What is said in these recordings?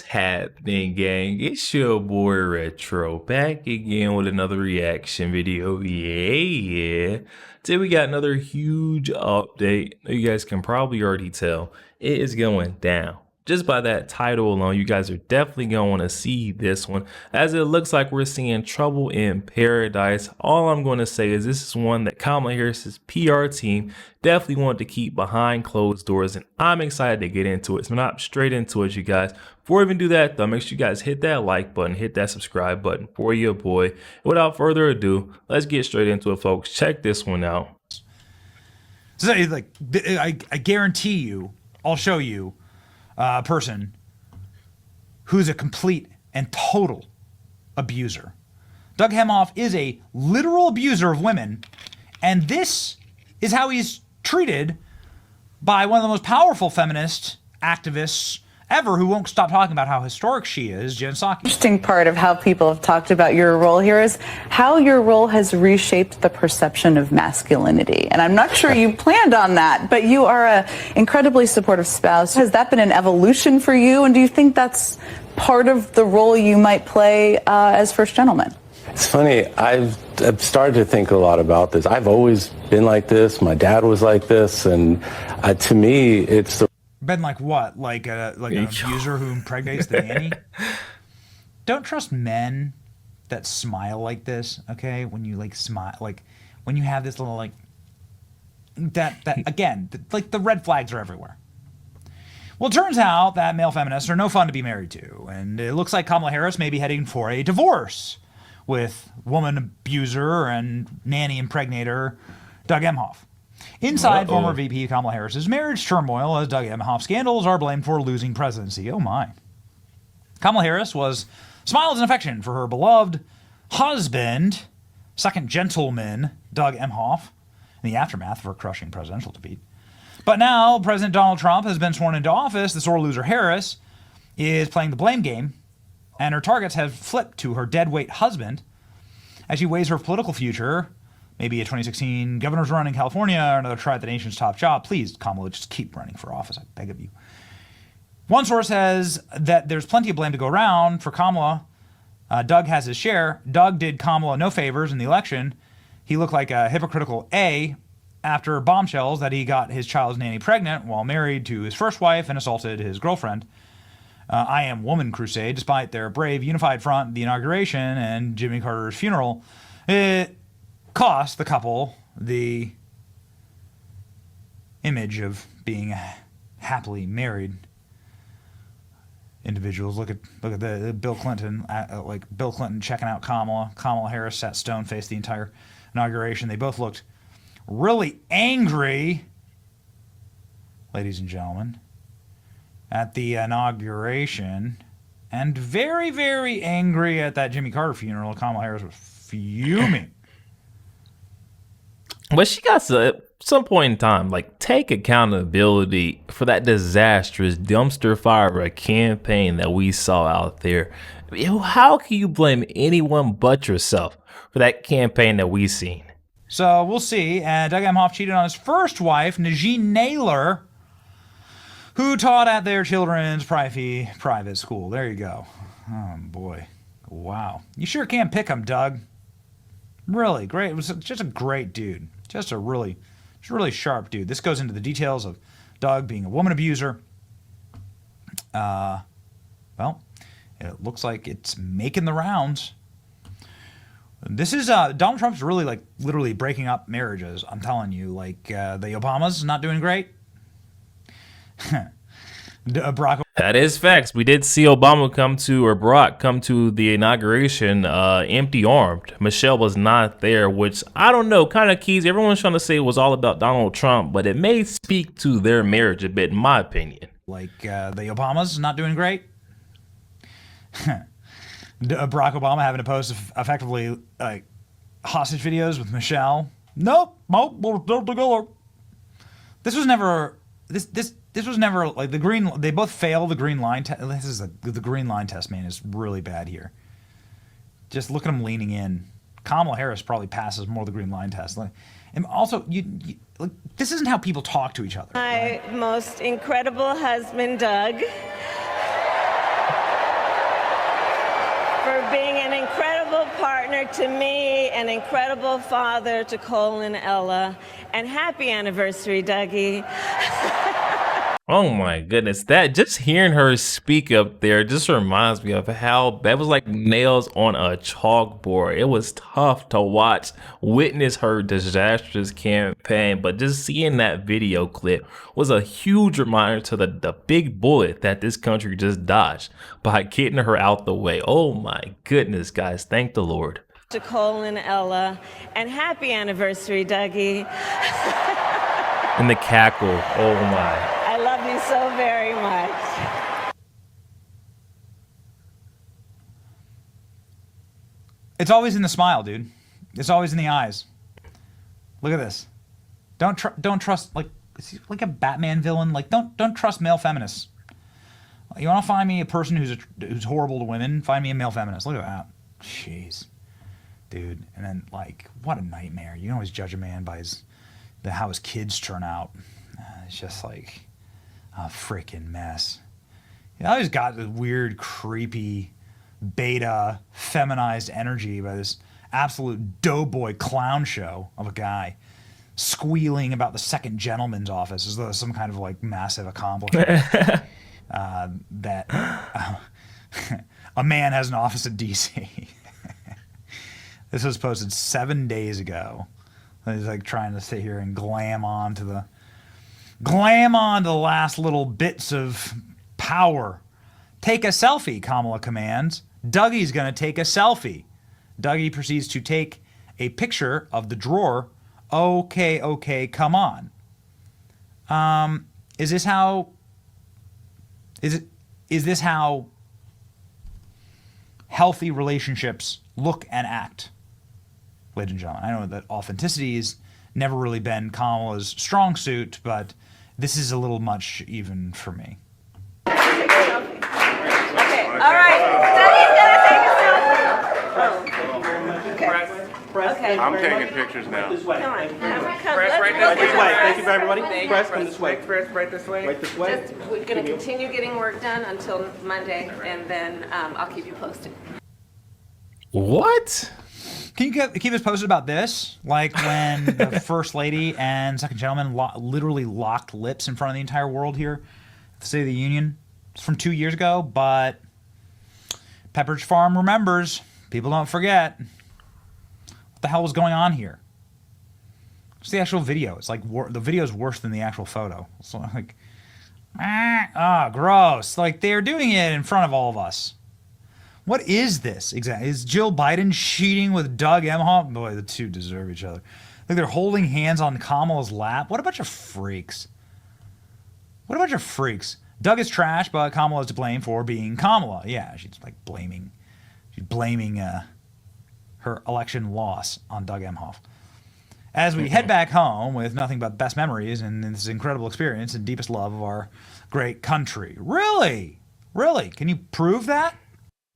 happening, gang? It's your boy Retro back again with another reaction video. Yeah. Today we got another huge update. You guys can probably already tell it is going down. Just by that title alone, you guys are definitely going to want to see this one, as it looks like we're seeing trouble in paradise. All I'm going to say is this is one that Kamala Harris's PR team definitely wanted to keep behind closed doors, and I'm excited to get into it. So not straight into it, you guys. Before we even do that, though, make sure you guys hit that like button, hit that subscribe button for your boy. And without further ado, let's get straight into it, folks. Check this one out. So, like, I guarantee you, I'll show you a person who's a complete and total abuser. Doug Emhoff is a literal abuser of women, and this is how he's treated by one of the most powerful feminist activists ever, who won't stop talking about how historic she is, Jen Psaki. Interesting part of how people have talked about your role here is how your role has reshaped the perception of masculinity. And I'm not sure you planned on that, but you are an incredibly supportive spouse. Has that been an evolution for you? And do you think that's part of the role you might play as first gentleman? It's funny, I've started to think a lot about this. I've always been like this. My dad was like this. And to me, it's the been like what? Like an abuser who impregnates the nanny? Don't trust men that smile like this, okay? When you like smile, like when you have this little like that again, like the red flags are everywhere. Well, it turns out that male feminists are no fun to be married to, and it looks like Kamala Harris may be heading for a divorce with woman abuser and nanny impregnator Doug Emhoff. Inside former VP Kamala Harris's marriage turmoil, as Doug Emhoff scandals are blamed for losing presidency. Oh my. Kamala Harris was smiles and affection for her beloved husband, second gentleman, Doug Emhoff, in the aftermath of her crushing presidential defeat. But now President Donald Trump has been sworn into office. The sore loser Harris is playing the blame game, and her targets have flipped to her deadweight husband as she weighs her political future. Maybe a 2016 governor's run in California or another try at the nation's top job. Please, Kamala, just keep running for office. I beg of you. One source says that there's plenty of blame to go around for Kamala. Doug has his share. Doug did Kamala no favors in the election. He looked like a hypocritical A after bombshells that he got his child's nanny pregnant while married to his first wife and assaulted his girlfriend. I Am Woman crusade, despite their brave unified front, the inauguration, and Jimmy Carter's funeral, it cost the couple the image of being happily married individuals. Look at the Bill Clinton, like Bill Clinton checking out Kamala. Kamala Harris sat stone-faced the entire inauguration. They both looked really angry, ladies and gentlemen, at the inauguration, and very, very angry at that Jimmy Carter funeral. Kamala Harris was fuming. But she got to, at some point in time, like, take accountability for that disastrous dumpster fire of a campaign that we saw out there. How can you blame anyone but yourself for that campaign that we seen? So we'll see. And Doug Emhoff cheated on his first wife, Najee Naylor, who taught at their children's private school. There you go. Oh, boy. Wow. You sure can pick him, Doug. Really great. It was just a great dude. Just a really sharp dude. This goes into the details of Doug being a woman abuser. Well, it looks like it's making the rounds. This is Donald Trump's really, like, literally breaking up marriages. I'm telling you, like, the Obamas not doing great. Barack. That is facts. We did see Obama Barack come to the inauguration empty-armed. Michelle was not there, which I don't know, kind of keys. Everyone's trying to say it was all about Donald Trump, but it may speak to their marriage a bit, in my opinion. Like the Obamas not doing great. Barack Obama having to post effectively like hostage videos with Michelle. Nope, we're still together. This was never like the green. They both fail the green line test. This is the green line test, man, is really bad here. Just look at him leaning in. Kamala Harris probably passes more of the green line test. And also, like, this isn't how people talk to each other. My most incredible husband, Doug. for being an incredible partner to me, an incredible father to Cole and Ella, and happy anniversary, Dougie. Oh my goodness, that just hearing her speak up there just reminds me of how that was like nails on a chalkboard. It was tough to watch, witness her disastrous campaign, but just seeing that video clip was a huge reminder to the big bullet that this country just dodged by getting her out the way. Oh my goodness, guys, thank the Lord. To Cole and Ella, and happy anniversary, Dougie. And the cackle, oh my. I love you so very much. It's always in the smile, dude. It's always in the eyes. Look at this. Don't trust, like, is he like a Batman villain? Like, don't trust male feminists. You want to find me a person who's horrible to women? Find me a male feminist. Look at that. Jeez, dude. And then, like, what a nightmare. You can always judge a man by how his kids turn out. It's just like a freaking mess. I always got this weird, creepy, beta, feminized energy by this absolute doughboy clown show of a guy squealing about the second gentleman's office as though some kind of like massive accomplishment. That a man has an office in DC. This was posted 7 days ago. He's like trying to sit here and glam on to the last little bits of power. Take a selfie, Kamala commands. Dougie's gonna take a selfie. Dougie proceeds to take a picture of the drawer. Okay, come on. Is this how healthy relationships look and act? Ladies and gentlemen, I know that authenticity has never really been Kamala's strong suit, but this is a little much even for me. Okay, all right. Dougie's gonna take a selfie. Okay. I'm taking pictures now. Come on. Press right Let's this go. way. Thank you, everybody. Press, come this way. Press right this way. Right this way. Just, we're gonna continue getting work done until Monday, and then I'll keep you posted. What? Can you keep us posted about this? Like when the First Lady and Second Gentleman literally locked lips in front of the entire world here at the State of the Union. It's from 2 years ago, but Pepperidge Farm remembers. People don't forget. What the hell was going on here? What's the actual video? It's like the video is worse than the actual photo. It's like, gross. Like they're doing it in front of all of us. What is this exactly? Is Jill Biden cheating with Doug Emhoff? Boy, the two deserve each other. Like they're holding hands on Kamala's lap. What a bunch of freaks. What a bunch of freaks. Doug is trash, but Kamala is to blame for being Kamala. Yeah, she's like blaming her election loss on Doug Emhoff. As we head back home with nothing but best memories and this incredible experience and deepest love of our great country. Really? Really? Can you prove that?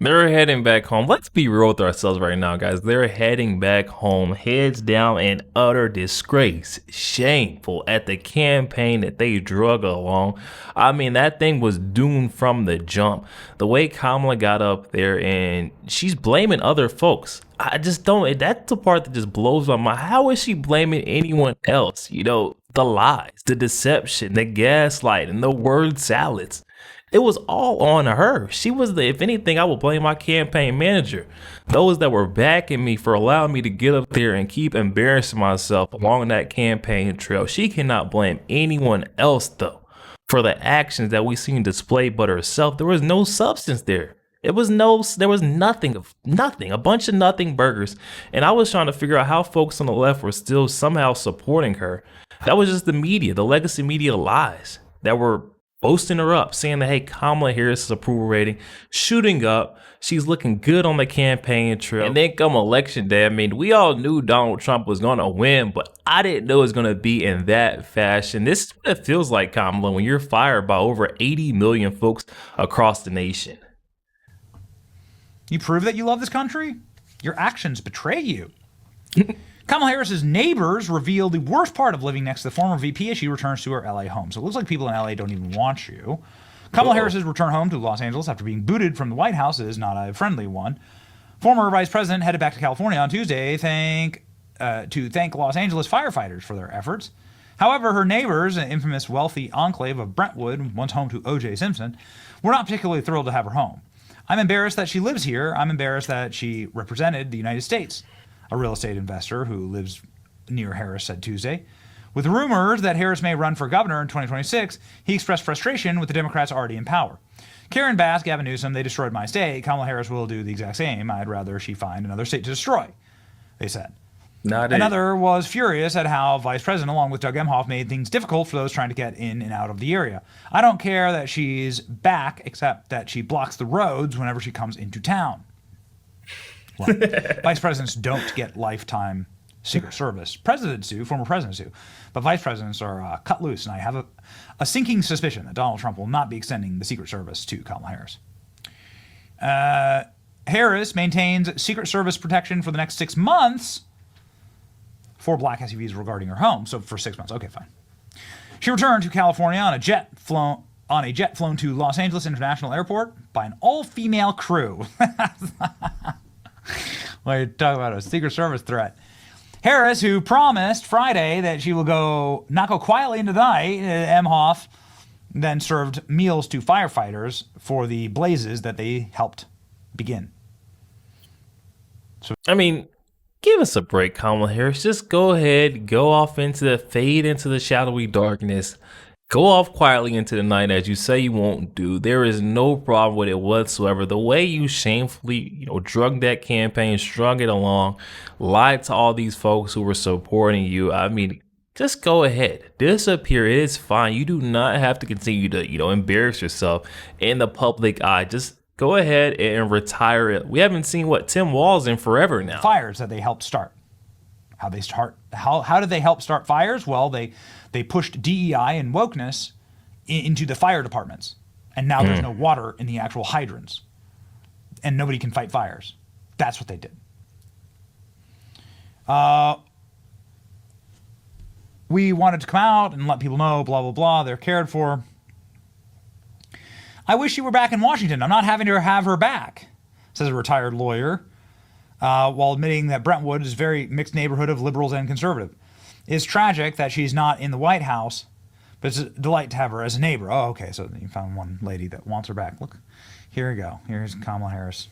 They're heading back home. Let's be real with ourselves right now, guys. They're heading back home, heads down in utter disgrace. Shameful at the campaign that they drug along. I mean, that thing was doomed from the jump. The way Kamala got up there and she's blaming other folks. I just don't, that's the part that just blows my mind. How is she blaming anyone else? You know, the lies, the deception, the gaslighting, the word salads. It was all on her. She was if anything, I would blame my campaign manager. Those that were backing me for allowing me to get up there and keep embarrassing myself along that campaign trail. She cannot blame anyone else, though, for the actions that we seen displayed but herself. There was no substance there. There was nothing, a bunch of nothing burgers. And I was trying to figure out how folks on the left were still somehow supporting her. That was just the media, the legacy media lies that were boasting her up, saying that, hey, Kamala Harris' approval rating shooting up. She's looking good on the campaign trail. And then come election day, I mean, we all knew Donald Trump was going to win, but I didn't know it was going to be in that fashion. This is what it feels like, Kamala, when you're fired by over 80 million folks across the nation. You prove that you love this country? Your actions betray you. Kamala Harris's neighbors reveal the worst part of living next to the former VP as she returns to her LA home. So it looks like people in LA don't even want you. Kamala Harris's return home to Los Angeles after being booted from the White House is not a friendly one. Former vice president headed back to California on Tuesday to thank Los Angeles firefighters for their efforts. However, her neighbors, an infamous wealthy enclave of Brentwood, once home to O.J. Simpson, were not particularly thrilled to have her home. I'm embarrassed that she lives here. I'm embarrassed that she represented the United States, a real estate investor who lives near Harris said Tuesday. With rumors that Harris may run for governor in 2026, he expressed frustration with the Democrats already in power. Karen Bass, Gavin Newsom, they destroyed my state. Kamala Harris will do the exact same. I'd rather she find another state to destroy, they said. Another was furious at how Vice President, along with Doug Emhoff, made things difficult for those trying to get in and out of the area. I don't care that she's back, except that she blocks the roads whenever she comes into town. Well, vice presidents don't get lifetime Secret Service. Presidents do, former presidents do. But vice presidents are cut loose, and I have a sinking suspicion that Donald Trump will not be extending the Secret Service to Kamala Harris. Harris maintains Secret Service protection for the next 6 months for black SUVs regarding her home. So for 6 months. Okay, fine. She returned to California on a jet flown to Los Angeles International Airport by an all-female crew. Well, you talk about a Secret Service threat. Harris, who promised Friday that she will not go quietly into the night, Emhoff then served meals to firefighters for the blazes that they helped begin. So, I mean, give us a break, Kamala Harris. Just go ahead, fade into the shadowy darkness. Go off quietly into the night as you say you won't do. There is no problem with it whatsoever. The way you shamefully, drug that campaign, strung it along, lied to all these folks who were supporting you. I mean, just go ahead. Disappear. It is fine. You do not have to continue to, embarrass yourself in the public eye. Just go ahead and retire it. We haven't seen Tim Walz in forever now. Fires that they helped start. How did they help start fires? Well, they pushed DEI and wokeness into the fire departments. And now there's no water in the actual hydrants. And nobody can fight fires. That's what they did. We wanted to come out and let people know, blah, blah, blah, they're cared for. I wish she were back in Washington. I'm not having to have her back, says a retired lawyer, while admitting that Brentwood is a very mixed neighborhood of liberals and conservative. It's tragic that she's not in the White House, but it's a delight to have her as a neighbor. Oh, okay, so you found one lady that wants her back. Look, here we go. Here's Kamala Harris.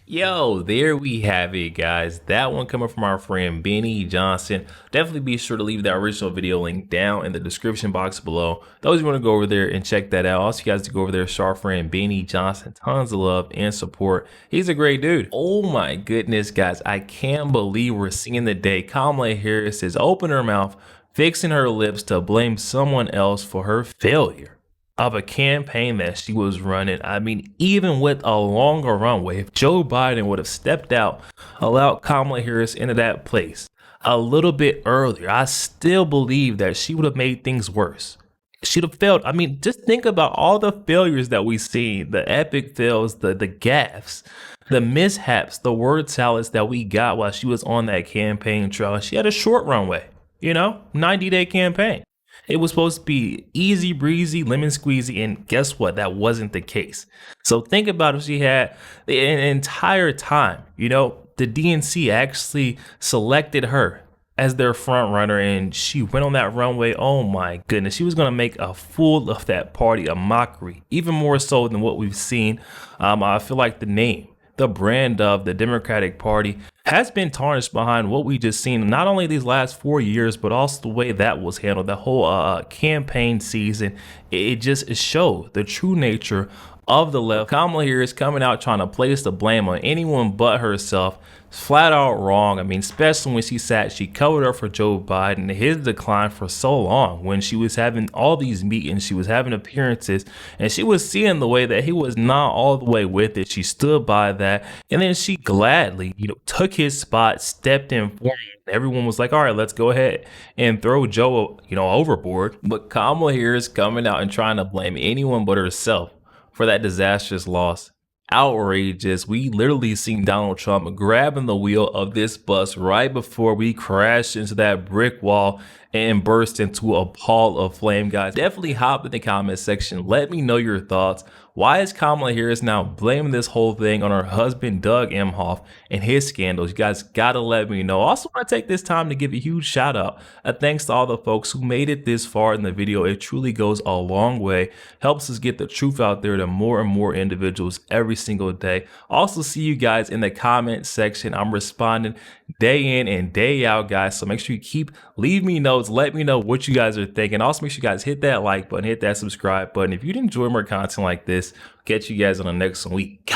Yo, there we have it, guys. That one coming from our friend Benny Johnson. Definitely be sure to leave that original video link down in the description box below. Those who want to go over there and check that out. Also, you guys to go over there, show our friend Benny Johnson tons of love and support. He's a great dude. Oh my goodness, guys. I can't believe we're seeing the day Kamala Harris is opening her mouth, fixing her lips to blame someone else for her failure of a campaign that she was running. I mean, even with a longer runway, if Joe Biden would have stepped out, allowed Kamala Harris into that place a little bit earlier, I still believe that she would have made things worse. She'd have failed. I mean, just think about all the failures that we've seen, the epic fails, the gaffes, the mishaps, the word salads that we got while she was on that campaign trail. She had a short runway, 90-day campaign. It was supposed to be easy breezy, lemon squeezy, and guess what? That wasn't the case. So think about if she had the entire time, the DNC actually selected her as their front runner and she went on that runway. Oh my goodness, she was going to make a fool of that party, a mockery, even more so than what we've seen. I feel like the name, the brand of the Democratic Party has been tarnished behind what we just seen, not only these last 4 years, but also the way that was handled, the whole campaign season. It just showed the true nature of the left. Kamala Harris coming out trying to place the blame on anyone but herself. Flat out wrong. I mean, especially when she covered up for Joe Biden, his decline for so long, when she was having all these meetings, she was having appearances, and she was seeing the way that he was not all the way with it. She stood by that, and then she gladly, took his spot, stepped in for him. Everyone was like, all right, let's go ahead and throw Joe, overboard. But Kamala Harris coming out and trying to blame anyone but herself for that disastrous loss. Outrageous. We literally seen Donald Trump grabbing the wheel of this bus right before we crashed into that brick wall and burst into a ball of flame. Guys, definitely hop in the comment section. Let me know your thoughts. Why is Kamala Harris now blaming this whole thing on her husband, Doug Emhoff, and his scandals? You guys gotta let me know. Also want to take this time to give a huge shout out. Thanks to all the folks who made it this far in the video. It truly goes a long way. Helps us get the truth out there to more and more individuals every single day. Also see you guys in the comment section. I'm responding day in and day out, guys. So make sure you leave me notes. Let me know what you guys are thinking. Also make sure you guys hit that like button, hit that subscribe button. If you'd enjoy more content like this, catch you guys on the next week.